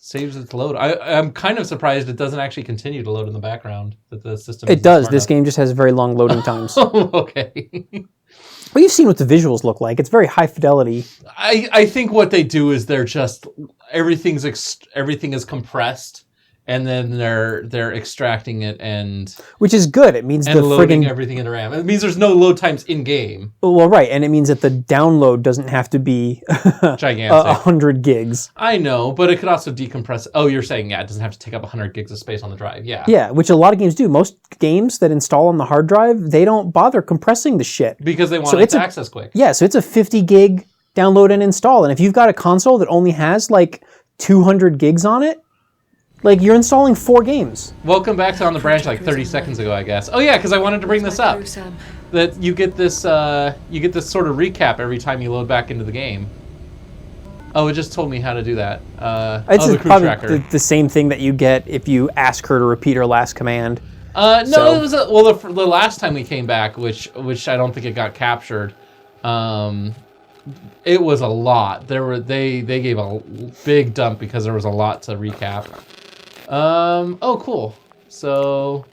saves its load. I'm kind of surprised it doesn't actually continue to load in the background. That the system. It does. This game just has very long loading times. Oh, okay. Well, you've seen what the visuals look like. It's very high fidelity. I think what they do is they're just everything is compressed, and then they're extracting it and which is good. It means the loading everything into RAM. It means there's no load times in game. Well, right, and it means that the download doesn't have to be gigantic, 100 gigs. I know, but it could also decompress. Oh, you're saying it doesn't have to take up 100 gigs of space on the drive. Yeah, which a lot of games do. Most games that install on the hard drive, they don't bother compressing the shit because they want it to access quick. Yeah, so it's a 50 gig download and install, and if you've got a console that only has like 200 gigs on it. Like, you're installing 4 games. Welcome back to On the Branch like 30 seconds ago, I guess. Oh, yeah, because I wanted to bring this up. That you get this sort of recap every time you load back into the game. Oh, it just told me how to do that. It's the crew probably tracker. the same thing that you get if you ask her to repeat her last command. No, it was the last time we came back, which I don't think it got captured. It was a lot. They gave a big dump because there was a lot to recap. Oh, cool. So,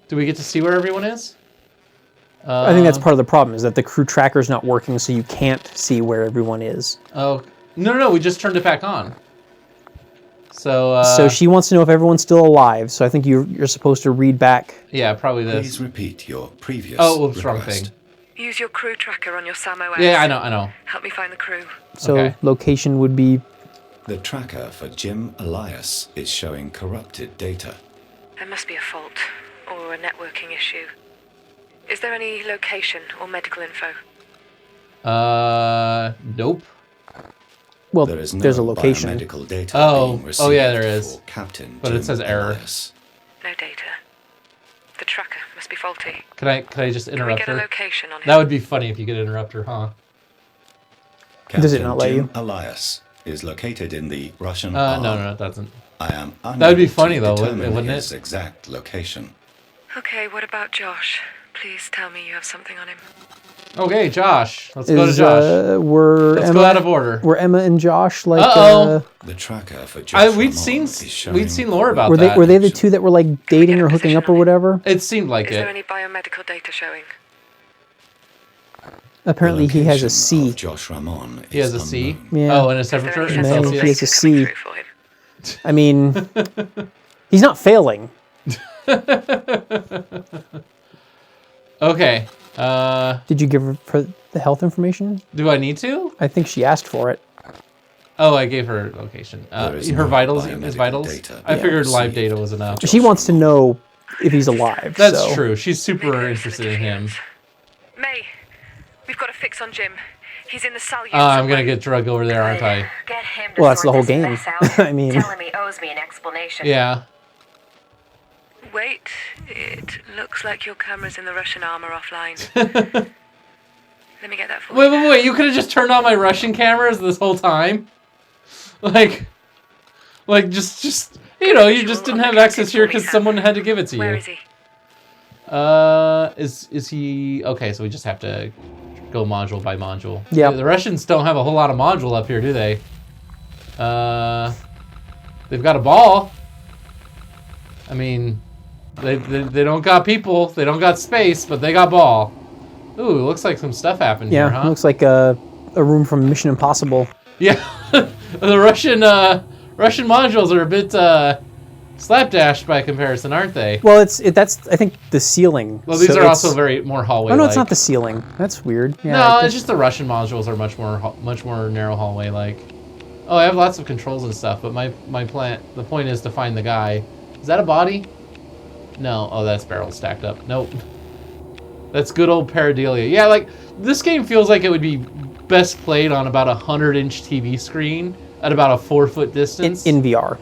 do we get to see where everyone is? I think that's part of the problem, is that the crew tracker's not working, so you can't see where everyone is. Oh, no, we just turned it back on. So, so she wants to know if everyone's still alive, so I think you're supposed to read back. Yeah, probably this. Please repeat your previous whoops, wrong thing. Use your crew tracker on your Sam OS. Yeah, I know. Help me find the crew. So, location would be... The tracker for Jim Elias is showing corrupted data. There must be a fault, or a networking issue. Is there any location or medical info? Nope. Well, there is no there's a location. Biomedical data being received yeah, there is. For Captain but Jim it says error. Elias. No data. The tracker must be faulty. Can I just interrupt her? Can we get a location on him? That would be funny if you could interrupt her, huh? Captain Does it not let Jim you? Elias is located in the Russian no, it doesn't. I am unable That would be funny, to though, determine wouldn't his it? exact location. Okay, what about Josh? Please tell me you have something on him. Okay, Josh. Let's go to Josh. Let's go out of order. Were Emma and Josh like? The tracker for Josh we'd seen lore about that. Were they the two that were like dating or hooking up or whatever? It seemed like Is there any biomedical data showing? Apparently he has a C. Josh Ramon he has a C? Yeah. Oh, and a temperature in Man, Celsius? he has a C. I mean, he's not failing. Okay. Did you give her the health information? Do I need to? I think she asked for it. Oh, I gave her location. Her vitals, his vitals? I figured live data was enough. She wants to know if he's alive. That's true. She's super interested in him. May, we've got a fix on Jim. He's in the salute. I'm going to get drugged over there, aren't I? Get him to Well, that's the whole sort this game. mess out. I mean... Tell him he owes me an explanation. Yeah. Wait, it looks like your camera's in the Russian armor offline. Let me get that for you. Wait, you could have just turned on my Russian cameras this whole time? Like just you know, you just didn't have access here because someone had to give it to you. Where is he? Is he... Okay, so we just have to go module by module. Yeah. The Russians don't have a whole lot of module up here, do they? They've got a ball. I mean... They don't got people, they don't got space, but they got ball. Ooh, looks like some stuff happened here, huh? Looks like a room from Mission Impossible. Yeah, the Russian modules are a bit slapdashed by comparison, aren't they? Well, that's I think the ceiling. Well, these are also very more hallway-like. Oh no, it's not the ceiling. That's weird. Yeah, no, it's just the Russian modules are much more narrow hallway-like. Oh, I have lots of controls and stuff, but the point is to find the guy. Is that a body? No. Oh, that's barrels stacked up. Nope. That's good old Paradelia. Yeah, like, this game feels like it would be best played on about a 100-inch TV screen at about a 4-foot distance. In VR.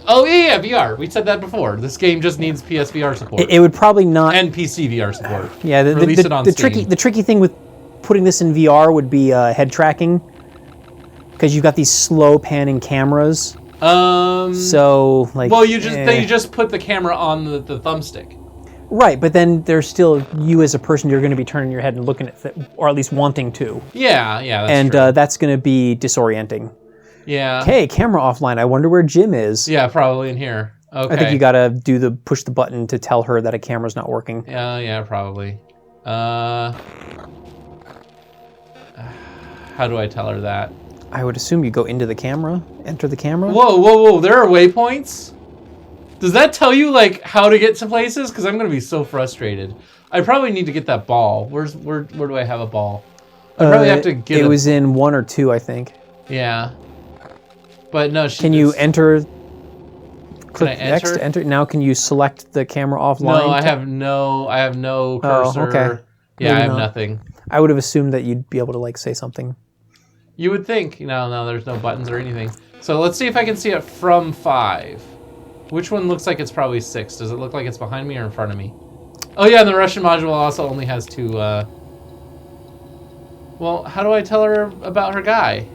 Oh, yeah, VR. We said that before. This game just needs PSVR support. It would probably not... And PC VR support. Yeah, the tricky thing with putting this in VR would be head tracking. Because you've got these slow panning cameras. So, like... Well, you just put the camera on the thumbstick. Right, but then there's still you as a person. You're going to be turning your head and looking at, or at least wanting to. Yeah, that's and true. That's going to be disorienting. Yeah. Okay, camera offline. I wonder where Jim is. Yeah, probably in here. Okay. I think you gotta push the button to tell her that a camera's not working. Yeah, probably. How do I tell her that? I would assume you go into the camera, enter the camera. Whoa! There are waypoints. Does that tell you like how to get to places? Because I'm gonna be so frustrated. I probably need to get that ball. Where do I have a ball? I probably have to get. It was in 1 or 2, I think. Yeah. But no. Can you enter? Can I enter? X to enter. Now can you select the camera offline? No, I have no cursor. Oh, okay. Yeah, I have not. nothing. I would have assumed that you'd be able to like say something. You would think. No, there's no buttons or anything. So let's see if I can see it from 5. Which one looks like it's probably 6? Does it look like it's behind me or in front of me? Oh yeah, and the Russian module also only has 2. Well, how do I tell her about her guy?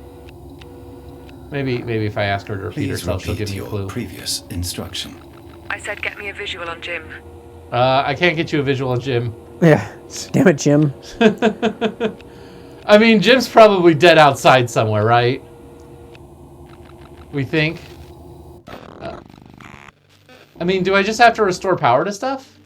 Maybe if I ask her to repeat herself, she'll give me a clue. Previous instruction. I said get me a visual on Jim. I can't get you a visual of Jim. Yeah. Damn it, Jim. I mean, Jim's probably dead outside somewhere, right? We think. I mean, do I just have to restore power to stuff?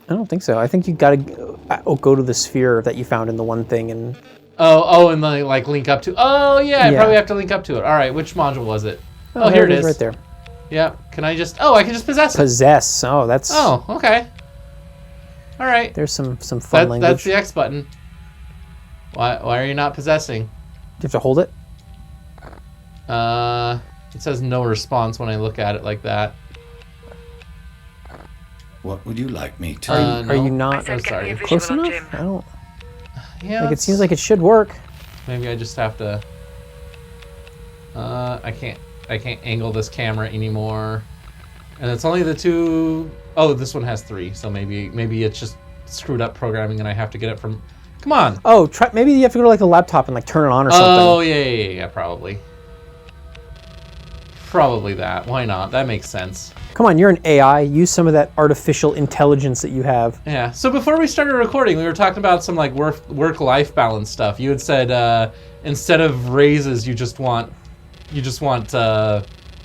I don't think so. I think you gotta go to the sphere that you found in the one thing and. Oh, and then like link up to. Oh yeah, I probably have to link up to it. All right, which module was it? Oh, here it is, right there. Yeah. Can I just? Oh, I can just possess it. Possess. Oh, that's. Oh, okay. All right. There's some fun language. That's the X button. Why are you not possessing? Do you have to hold it? It says no response when I look at it like that. What would you like me to? Are you not? I said get me a Close visual on enough? Jim. I don't. Yeah. Like it seems like it should work. Maybe I just have to. I can't angle this camera anymore, and it's only the 2. Oh, this one has 3, so maybe it's just screwed up programming, and I have to get it from. Come on. Oh, maybe you have to go to like the laptop and like turn it on or something. Oh yeah, probably. Probably that. Why not? That makes sense. Come on, you're an AI. Use some of that artificial intelligence that you have. Yeah. So before we started recording, we were talking about some like work-life balance stuff. You had said instead of raises, you just want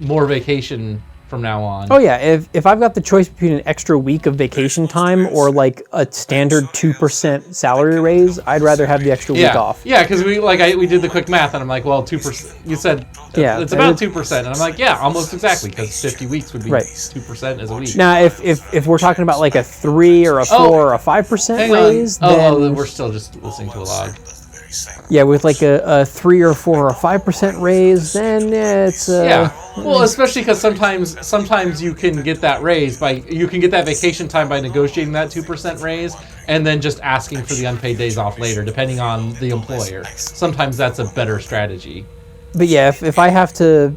more vacation from now on. Oh yeah, if I've got the choice between an extra week of vacation time or like a standard 2% salary raise, I'd rather have the extra week off. Yeah, because we did the quick math, and I'm like, well, 2%. You said it's about 2%, and I'm like, yeah, almost exactly, because 50 weeks would be 2% as a week. Now, if we're talking about like a 3 or a 4 or a 5% raise, then we're still just listening to a log. Yeah, with like a 3 or 4 or 5% raise, then it's Well, especially because sometimes you can get that raise you can get that vacation time by negotiating that 2% raise and then just asking for the unpaid days off later, depending on the employer. Sometimes that's a better strategy. But yeah, if I have to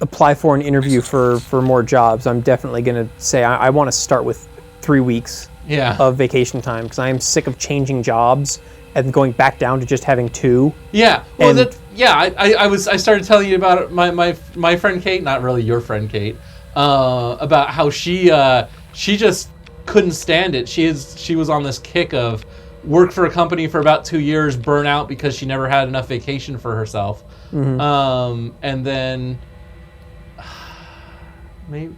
apply for an interview for more jobs, I'm definitely going to say I want to start with 3 weeks of vacation time because I am sick of changing jobs and going back down to just having 2. Yeah. Well, I started telling you about my friend Kate, not really your friend Kate, about how she just couldn't stand it. She was on this kick of work for a company for about 2 years, burn out because she never had enough vacation for herself, and then maybe.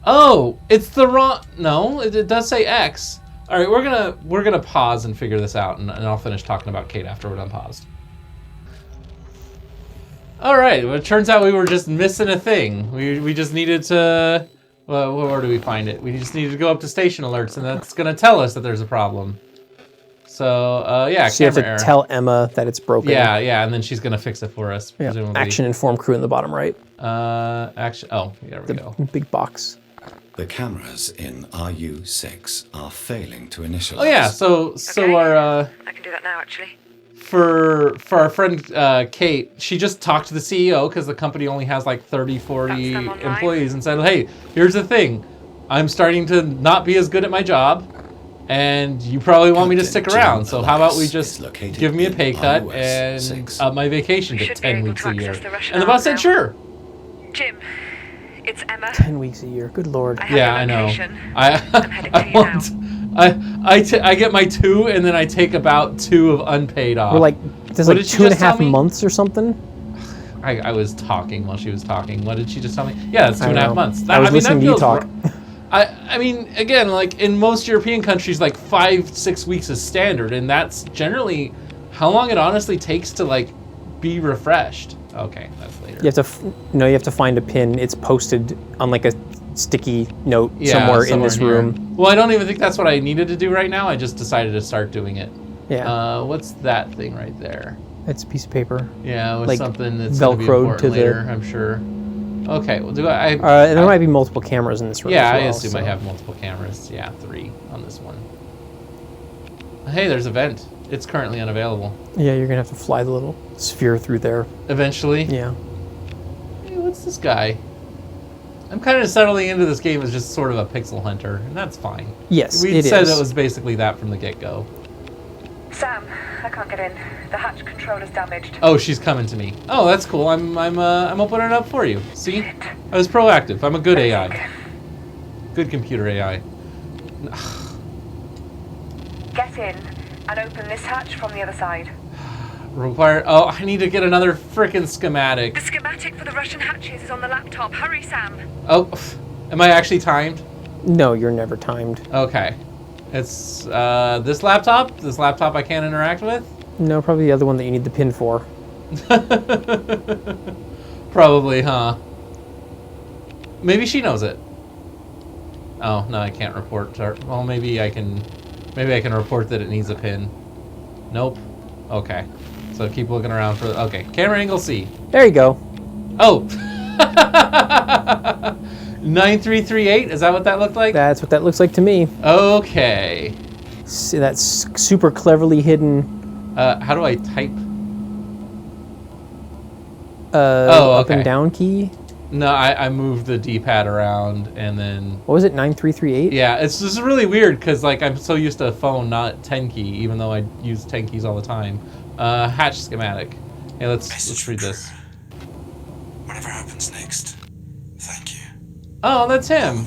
Oh, it's the wrong. No, it does say X. All right, we're gonna pause and figure this out, and I'll finish talking about Kate after we're done paused. All right, well, it turns out we were just missing a thing. We just needed to. Well, where do we find it? We just needed to go up to station alerts, and that's gonna tell us that there's a problem. So so you have to tell Emma that it's broken. Yeah, and then she's gonna fix it for us. Presumably. Action inform crew in the bottom right. Action. Oh, there we go. Big box. The cameras in RU6 are failing to initialize. Oh yeah, so Okay. our I can do that now, actually. for our friend Kate, she just talked to the CEO because the company only has like 30, 40 That's them online. employees and said, hey, here's the thing. I'm starting to not be as good at my job, and you probably want me to stick Captain around. Jim So how about we Elias just is located give me a pay in cut iOS and 6. up my vacation We to should be 10 able weeks to a year? access the Russian And the boss arm said, now. sure. Jim, it's Emma. 10 weeks a year. Good lord. I have Yeah, your I know. location. I I'm heading to you I get my 2, and then I take about 2 of unpaid off. We're like, there's What like did she 2.5 just months or something. I was talking while she was talking. What did she just tell me? Yeah, it's I 2.5 know. months. I was listening to you feels talk. I mean, again, like in most European countries, like 5-6 weeks is standard, and that's generally how long it honestly takes to like be refreshed. Okay, that's later. You have to find a pin. It's posted on like a sticky note somewhere in this here. room. Well, I don't even think that's what I needed to do right now. I just decided to start doing it. Yeah. What's that thing right there? It's a piece of paper. Yeah, it was like something that's going to be Velcroed important to later, the... I'm sure. Okay, well, and there might be multiple cameras in this room. Yeah, as well, I assume I have multiple cameras. Yeah, 3 on this one. Hey, there's a vent. It's currently unavailable. Yeah, you're gonna have to fly the little sphere through there. Eventually? Yeah. Hey, what's this guy? I'm kind of settling into this game as just sort of a pixel hunter, and that's fine. Yes, We said it was basically that from the get-go. Sam, I can't get in. The hatch controller's damaged. Oh, she's coming to me. Oh, that's cool. I'm opening it up for you. See? I was proactive. I'm a good AI. Good computer AI. Get in and open this hatch from the other side. Oh, I need to get another frickin' schematic. The schematic for the Russian hatches is on the laptop. Hurry, Sam. Oh, am I actually timed? No, you're never timed. Okay. It's this laptop? This laptop I can't interact with? No, probably the other one that you need the pin for. Probably, huh? Maybe she knows it. Oh, no, I can't report to her. Well, maybe I can report that it needs a pin. Nope. Okay. So keep looking around for okay. Camera angle C. There you go. Oh. 9338, is that what that looked like? That's what that looks like to me. Okay. See, that's super cleverly hidden. How do I type? Up and down key. No, I moved the D-pad around and then... What was it, 9338? Yeah, it's just really weird because like I'm so used to a phone, not 10 key, even though I use 10 keys all the time. Hatch schematic. Hey, let's read this. Whatever happens next, thank you. Oh, that's him.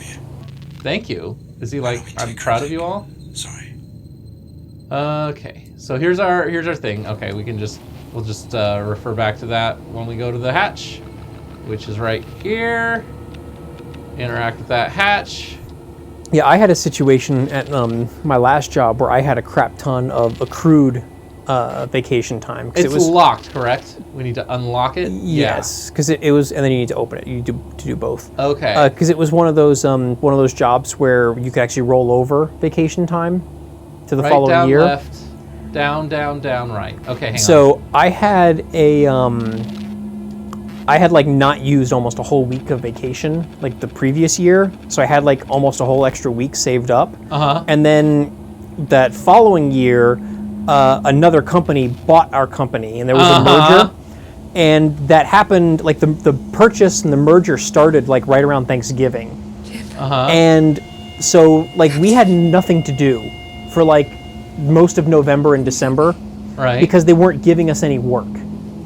Thank you. Is he like, I'm proud of you all? Sorry. Okay, so here's our thing. Okay, we'll just refer back to that when we go to the hatch, which is right here. Interact with that hatch. Yeah, I had a situation at my last job where I had a crap ton of accrued vacation time. It was locked, correct? We need to unlock it? Yes, because it was, and then you need to open it. You need to do both. Okay. Because it was one of those jobs where you could actually roll over vacation time to the right, following down, year. Left, down, right. Okay, hang on. So I had I had like not used almost a whole week of vacation like the previous year. So I had like almost a whole extra week saved up. Uh-huh. And then that following year, another company bought our company and there was a merger. And that happened, like the purchase and the merger started like right around Thanksgiving. And so like we had nothing to do for like most of November and December. Right. Because they weren't giving us any work.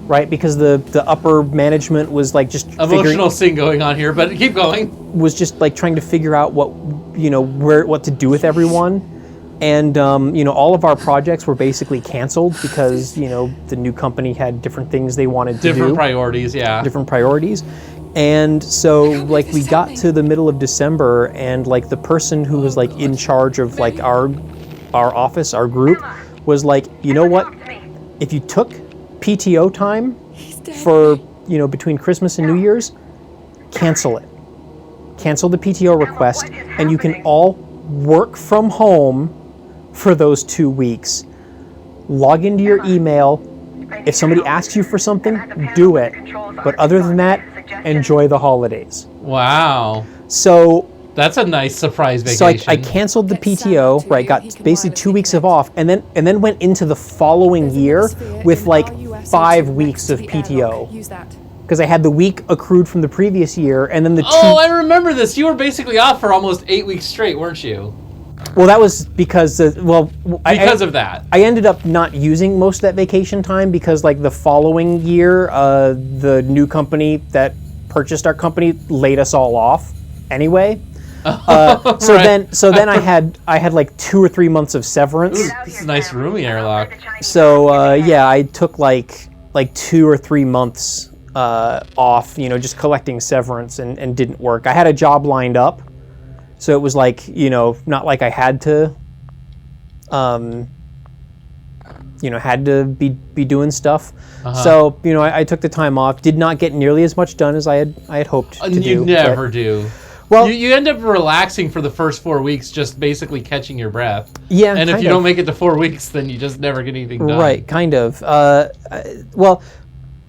Right? Because the upper management was like just emotional scene going on here, but keep going. Was just like trying to figure out what to do with everyone. And all of our projects were basically canceled because the new company had different things they wanted to do. Different priorities, yeah. Different priorities. And so like we got to the middle of December and like the person who was like in charge of like our office, our group, was like, you know what? If you took PTO time for between Christmas and New Year's, cancel it. Cancel the PTO request and you can all work from home for those 2 weeks. Log into your email. If somebody asks you for something, do it. But other than that, enjoy the holidays. Wow. So that's a nice surprise vacation. So I canceled the PTO, right? Got basically 2 weeks of off, and then went into the following year with like 5 weeks of PTO. Because I had the week accrued from the previous year, and then the Oh, I remember this. You were basically off for almost 8 weeks straight, weren't you? Well, that was because of that. I ended up not using most of that vacation time because like the following year, the new company that purchased our company laid us all off anyway. So then I had like 2 or 3 months of severance. Ooh, this is a nice roomy airlock. So yeah, I took like 2 or 3 months off, just collecting severance and didn't work. I had a job lined up, so it was like, not like I had to, had to be doing stuff. So, I took the time off. Did not get nearly as much done as I had hoped to do. You never do. Well, you end up relaxing for the first 4 weeks, just basically catching your breath. Yeah, and if you don't make it to 4 weeks, then you just never get anything done. Right, kind of. Well,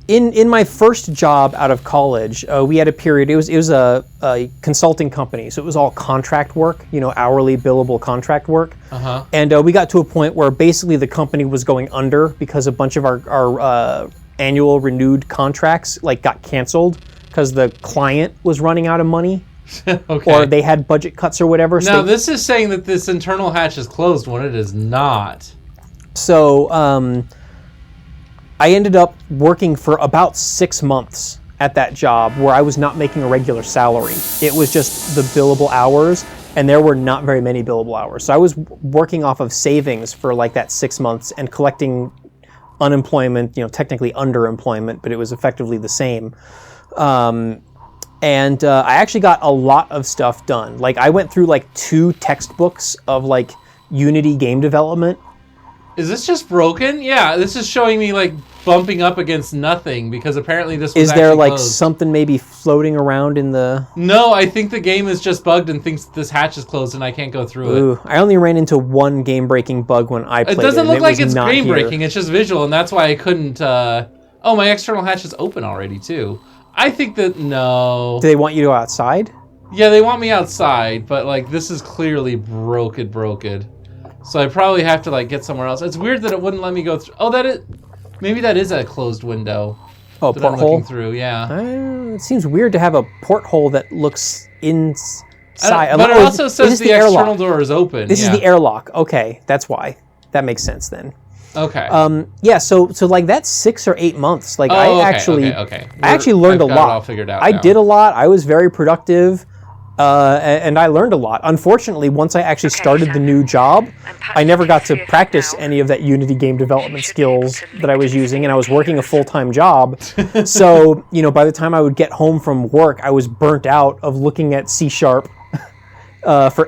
in my first job out of college, we had a period. It was a consulting company, so it was all contract work, hourly billable contract work. And we got to a point where basically the company was going under because a bunch of our annual renewed contracts got canceled because the client was running out of money. Okay. Or they had budget cuts or whatever. Now, this is saying that this internal hatch is closed when it is not. So, I ended up working for about 6 months at that job where I was not making a regular salary. It was just the billable hours, and there were not very many billable hours. So I was working off of savings for that 6 months and collecting unemployment, technically underemployment, but it was effectively the same. And I actually got a lot of stuff done. I went through 2 textbooks of Unity game development. Is this just broken? Yeah, this is showing me bumping up against nothing because apparently this was Is there closed. something maybe floating around in the... No, I think the game is just bugged and thinks this hatch is closed and I can't go through it. I only ran into one game-breaking bug when I played it. It doesn't look like it's game-breaking, here. it's just visual, and that's why I couldn't... Oh, my external hatch is open already, too. I think that... No. Do they want you to go outside? Yeah, they want me outside, but this is clearly broken. So I probably have to get somewhere else. It's weird that it wouldn't let me go through. Oh, maybe that is a closed window. Oh, that I'm porthole? looking through, yeah. It seems weird to have a porthole that looks inside. But it also says the external door is open. This is the airlock. Okay, that's why. That makes sense then. Okay. Yeah. So that's 6 or 8 months. I actually learned a lot. I've got it all figured out I now. did a lot. I was very productive. And I learned a lot. Unfortunately, once I actually started the new job, I never got to practice any of that Unity game development skills that I was using, and I was working a full-time job. So, by the time I would get home from work, I was burnt out of looking at C# for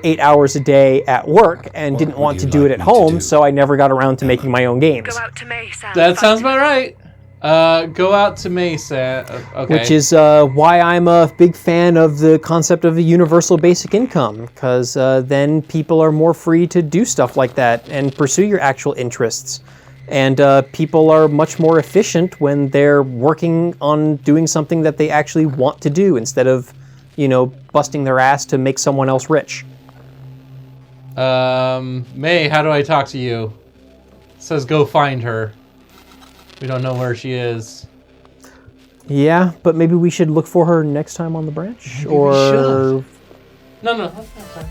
8 hours a day at work and didn't want to do it at home, so I never got around to making my own games. Go out to May, Sam. That sounds about right. Go out to Mesa. Okay. Which is why I'm a big fan of the concept of a universal basic income, because then people are more free to do stuff like that and pursue your actual interests. And people are much more efficient when they're working on doing something that they actually want to do instead of, busting their ass to make someone else rich. May, how do I talk to you? It says go find her. We don't know where she is. Yeah, but maybe we should look for her next time on the branch? Maybe we should. No, that's fine.